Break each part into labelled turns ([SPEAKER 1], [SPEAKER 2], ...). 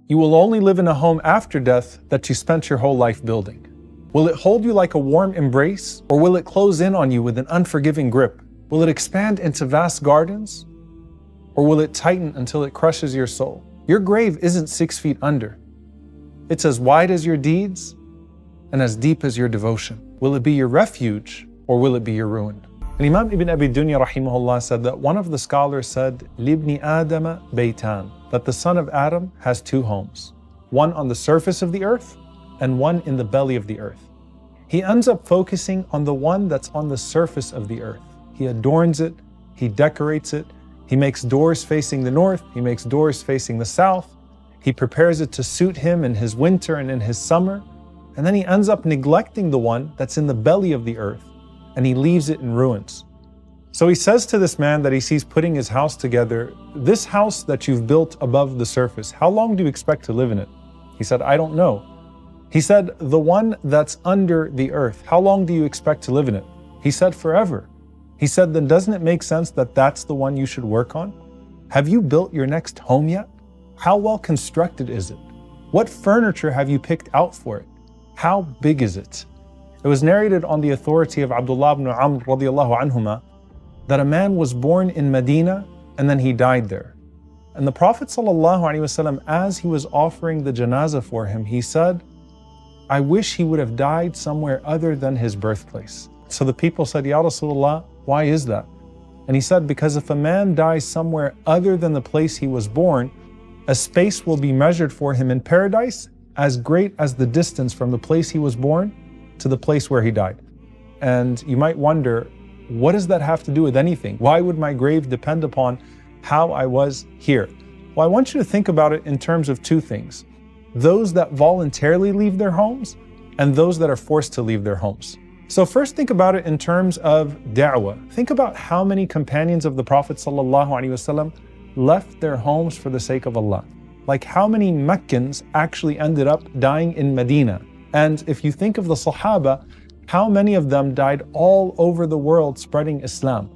[SPEAKER 1] You will only live in a home after death that you spent your whole life building. Will it hold you like a warm embrace, or will it close in on you with an unforgiving grip? Will it expand into vast gardens, or will it tighten until it crushes your soul? Your grave isn't 6 feet under. It's as wide as your deeds and as deep as your devotion. Will it be your refuge, or will it be your ruin? And Imam Ibn Abi Dunya rahimahullah said that one of the scholars said, Libni Adama Baytan, that the son of Adam has 2 homes, one on the surface of the earth and one in the belly of the earth. He ends up focusing on the one that's on the surface of the earth. He adorns it, he decorates it, he makes doors facing the north, he makes doors facing the south, he prepares it to suit him in his winter and in his summer, and then he ends up neglecting the one that's in the belly of the earth, and he leaves it in ruins. So he says to this man that he sees putting his house together, this house that you've built above the surface, how long do you expect to live in it? He said, I don't know. He said, the one that's under the earth, how long do you expect to live in it? He said, forever. He said, then doesn't it make sense that that's the one you should work on? Have you built your next home yet? How well constructed is it? What furniture have you picked out for it? How big is it? It was narrated on the authority of Abdullah ibn Amr radiallahu anhuma that a man was born in Medina and then he died there. And the Prophet sallallahu alaihi wasallam, as he was offering the janazah for him, he said, I wish he would have died somewhere other than his birthplace. So the people said, Ya Rasulullah, why is that? And he said, because if a man dies somewhere other than the place he was born, a space will be measured for him in paradise as great as the distance from the place he was born to the place where he died. And you might wonder, what does that have to do with anything? Why would my grave depend upon how I was here? Well, I want you to think about it in terms of 2 things. Those that voluntarily leave their homes and those that are forced to leave their homes. So first think about it in terms of da'wah. Think about how many companions of the Prophet ﷺ left their homes for the sake of Allah. Like how many Meccans actually ended up dying in Medina. And if you think of the Sahaba, how many of them died all over the world spreading Islam?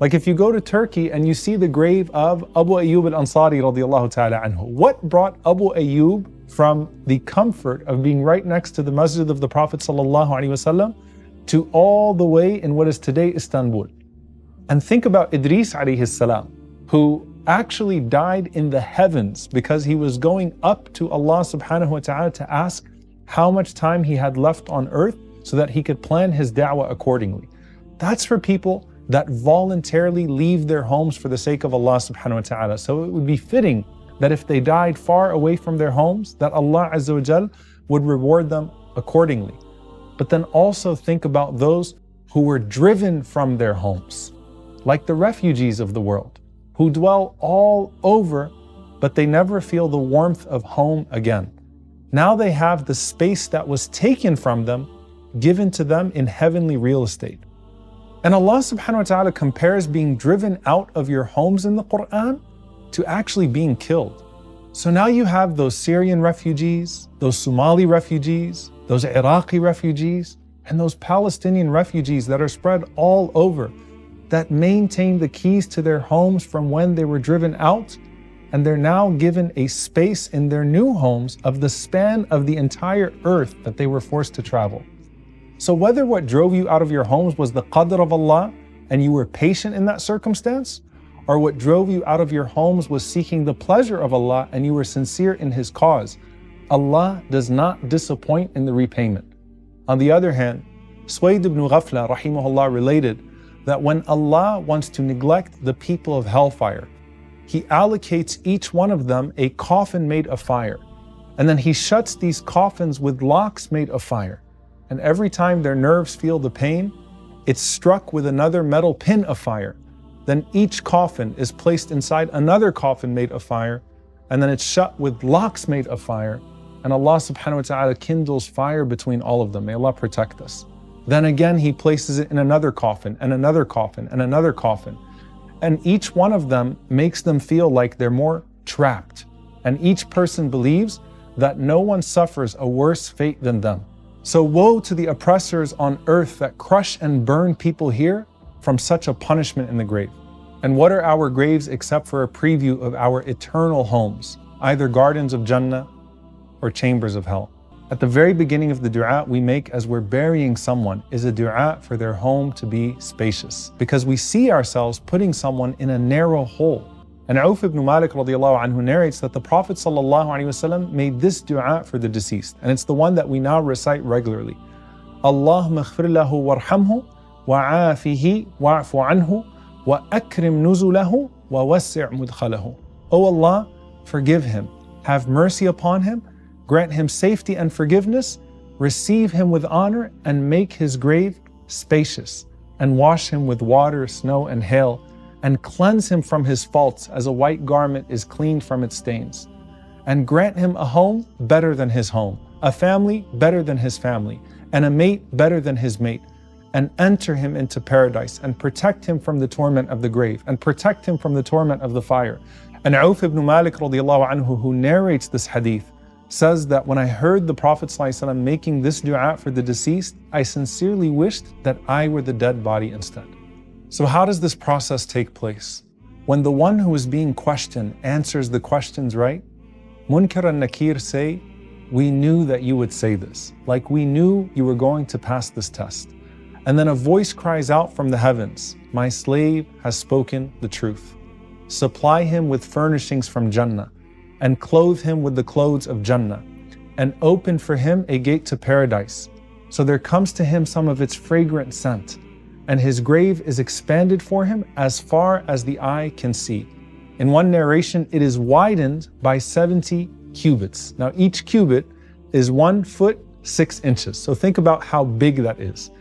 [SPEAKER 1] Like if you go to Turkey and you see the grave of Abu Ayyub al-Ansari radiallahu ta'ala anhu, what brought Abu Ayyub from the comfort of being right next to the masjid of the Prophet sallallahu alaihi wasallam to all the way in what is today Istanbul? And think about Idris alayhi salam, who actually died in the heavens because he was going up to Allah subhanahu wa ta'ala to ask how much time he had left on earth so that he could plan his da'wah accordingly. That's for people that voluntarily leave their homes for the sake of Allah subhanahu wa ta'ala. So it would be fitting that if they died far away from their homes, that Allah azza wa jal would reward them accordingly. But then also think about those who were driven from their homes, like the refugees of the world, who dwell all over, but they never feel the warmth of home again. Now they have the space that was taken from them, given to them in heavenly real estate. And Allah subhanahu wa ta'ala compares being driven out of your homes in the Quran to actually being killed. So now you have those Syrian refugees, those Somali refugees, those Iraqi refugees, and those Palestinian refugees that are spread all over, that maintain the keys to their homes from when they were driven out, and they're now given a space in their new homes of the span of the entire earth that they were forced to travel. So whether what drove you out of your homes was the qadr of Allah and you were patient in that circumstance, or what drove you out of your homes was seeking the pleasure of Allah and you were sincere in His cause, Allah does not disappoint in the repayment. On the other hand, Suwayd ibn Ghafla rahimahullah related that when Allah wants to neglect the people of hellfire, He allocates each one of them a coffin made of fire, and then He shuts these coffins with locks made of fire. And every time their nerves feel the pain, it's struck with another metal pin of fire. Then each coffin is placed inside another coffin made of fire, and then it's shut with locks made of fire. And Allah subhanahu wa ta'ala kindles fire between all of them. May Allah protect us. Then again, He places it in another coffin, and another coffin, and another coffin. And each one of them makes them feel like they're more trapped. And each person believes that no one suffers a worse fate than them. So woe to the oppressors on earth that crush and burn people here from such a punishment in the grave. And what are our graves except for a preview of our eternal homes, either gardens of Jannah or chambers of hell. At the very beginning of the dua we make as we're burying someone is a dua for their home to be spacious, because we see ourselves putting someone in a narrow hole. And Auf ibn Malik radiallahu anhu narrates that the Prophet sallallahu alaihi wasallam made this dua for the deceased, and it's the one that we now recite regularly. Allahumma ighfir lahu warhamhu wa'afihi wa'fu anhu wa akrim nuzulahu wa wassi' mudkhalahu. O Allah, forgive him, have mercy upon him, grant him safety and forgiveness, receive him with honor, and make his grave spacious, and wash him with water, snow, and hail, and cleanse him from his faults as a white garment is cleaned from its stains. And grant him a home better than his home, a family better than his family, and a mate better than his mate, and enter him into paradise, and protect him from the torment of the grave, and protect him from the torment of the fire. And Auf ibn Malik radiallahu anhu, who narrates this hadith, says that when I heard the Prophet ﷺ making this dua for the deceased, I sincerely wished that I were the dead body instead. So how does this process take place? When the one who is being questioned answers the questions right, Munkar and Nakir say, we knew that you would say this, like we knew you were going to pass this test. And then a voice cries out from the heavens, my slave has spoken the truth. Supply him with furnishings from Jannah, and clothe him with the clothes of Jannah, and open for him a gate to paradise. So there comes to him some of its fragrant scent, and his grave is expanded for him as far as the eye can see. In one narration, it is widened by 70 cubits. Now each cubit is 1 foot 6 inches. So think about how big that is.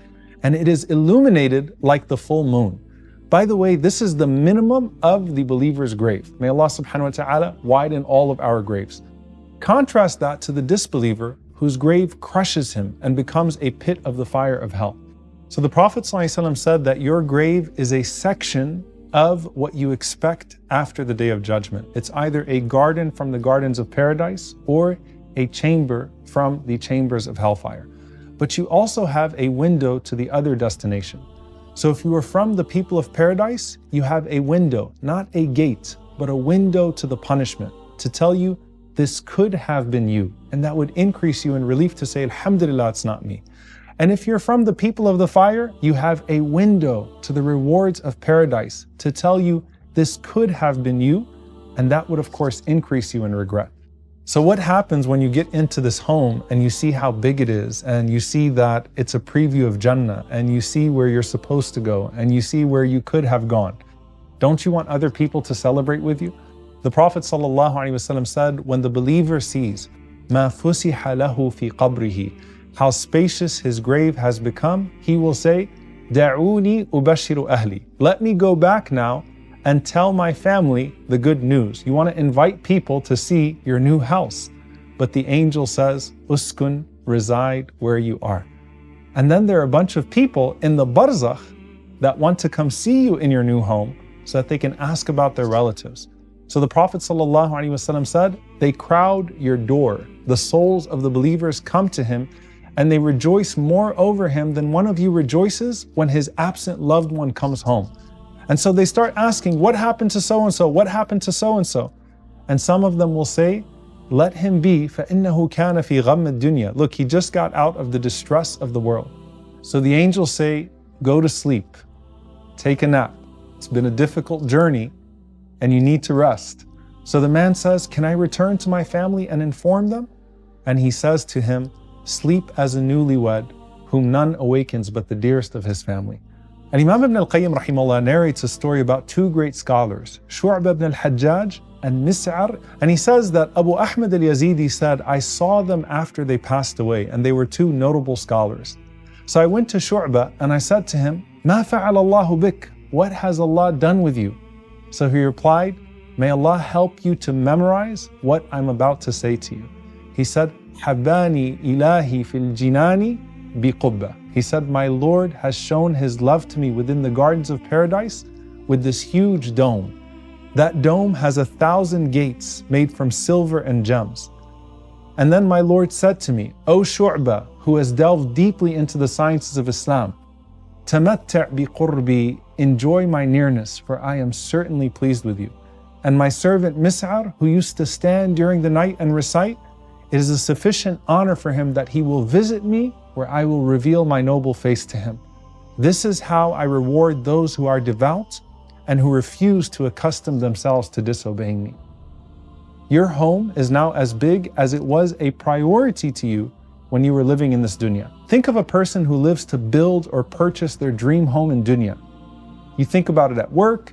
[SPEAKER 1] And it is illuminated like the full moon. By the way, this is the minimum of the believer's grave. May Allah subhanahu wa ta'ala widen all of our graves. Contrast that to the disbeliever whose grave crushes him and becomes a pit of the fire of hell. So the Prophet ﷺ said that your grave is a section of what you expect after the Day of Judgment. It's either a garden from the gardens of paradise or a chamber from the chambers of hellfire. But you also have a window to the other destination. So if you are from the people of paradise, you have a window, not a gate, but a window to the punishment, to tell you this could have been you. And that would increase you in relief to say, Alhamdulillah, it's not me. And if you're from the people of the fire, you have a window to the rewards of paradise to tell you this could have been you. And that would, of course, increase you in regret. So what happens when you get into this home and you see how big it is, and you see that it's a preview of Jannah, and you see where you're supposed to go, and you see where you could have gone? Don't you want other people to celebrate with you? The Prophet ﷺ said, when the believer sees مَا فُسِحَ لَهُ فِي قَبْرِهِ, how spacious his grave has become, he will say, دَعُونِي أُبَشِّرُ أَهْلِي, let me go back now and tell my family the good news. You want to invite people to see your new house. But the angel says, uskun, reside where you are. And then there are a bunch of people in the barzakh that want to come see you in your new home so that they can ask about their relatives. So the Prophet ﷺ said, they crowd your door. The souls of the believers come to him and they rejoice more over him than one of you rejoices when his absent loved one comes home. And so they start asking, what happened to so-and-so? What happened to so-and-so? And some of them will say, let him be, فَإِنَّهُ كَانَ فِي غَمِّ الدُّنْيَا. Look, he just got out of the distress of the world. So the angels say, go to sleep, take a nap. It's been a difficult journey and you need to rest. So the man says, can I return to my family and inform them? And he says to him, sleep as a newlywed, whom none awakens but the dearest of his family. And Imam ibn al-Qayyim rahimahullah narrates a story about two great scholars, Shu'ba ibn al-Hajjaj and Mis'ar. And he says that Abu Ahmad al-Yazidi said, I saw them after they passed away, and they were two notable scholars. So I went to Shu'ba and I said to him, Ma fa'al Allahu bik? What has Allah done with you? So he replied, may Allah help you to memorize what I'm about to say to you. He said, Habani ilahi fil jinani bi qubba. He said, my Lord has shown his love to me within the gardens of paradise with this huge dome. That dome has 1,000 gates made from silver and gems. And then my Lord said to me, O Shu'ba, who has delved deeply into the sciences of Islam, Tamatta' bi qurbi, enjoy my nearness, for I am certainly pleased with you. And my servant Mis'ar, who used to stand during the night and recite, It is a sufficient honor for him that he will visit me where I will reveal my noble face to him. This is how I reward those who are devout and who refuse to accustom themselves to disobeying me. Your home is now as big as it was a priority to you when you were living in this dunya. Think of a person who lives to build or purchase their dream home in dunya. You think about it at work,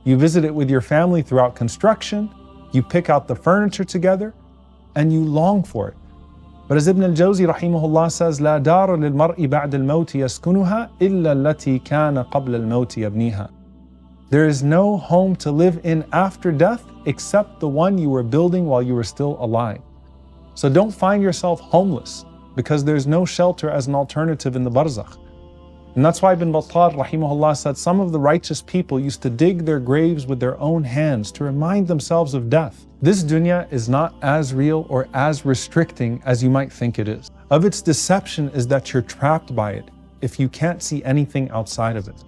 [SPEAKER 1] you visit it with your family throughout construction, you pick out the furniture together, and you long for it. But as Ibn al-Jawzi rahimahullah says, لا دار للمرء بعد الموت يسكنها إلا التي كان قبل الموت يبنيها. There is no home to live in after death except the one you were building while you were still alive. So don't find yourself homeless because there's no shelter as an alternative in the barzakh. And that's why Ibn Battal rahimahullah said some of the righteous people used to dig their graves with their own hands to remind themselves of death. This dunya is not as real or as restricting as you might think it is. Of its deception is that you're trapped by it if you can't see anything outside of it.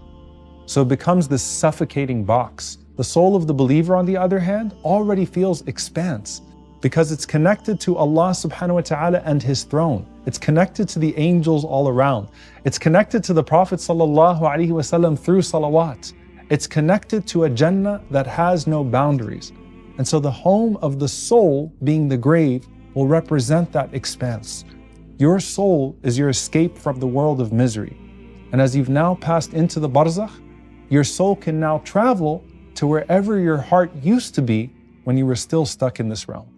[SPEAKER 1] So it becomes this suffocating box. The soul of the believer, on the other hand, already feels expanse because it's connected to Allah subhanahu wa ta'ala and His throne. It's connected to the angels all around. It's connected to the Prophet sallallahu alaihi wasallam through salawat. It's connected to a Jannah that has no boundaries. And so the home of the soul, being the grave, will represent that expanse. Your soul is your escape from the world of misery. And as you've now passed into the barzakh, your soul can now travel to wherever your heart used to be when you were still stuck in this realm.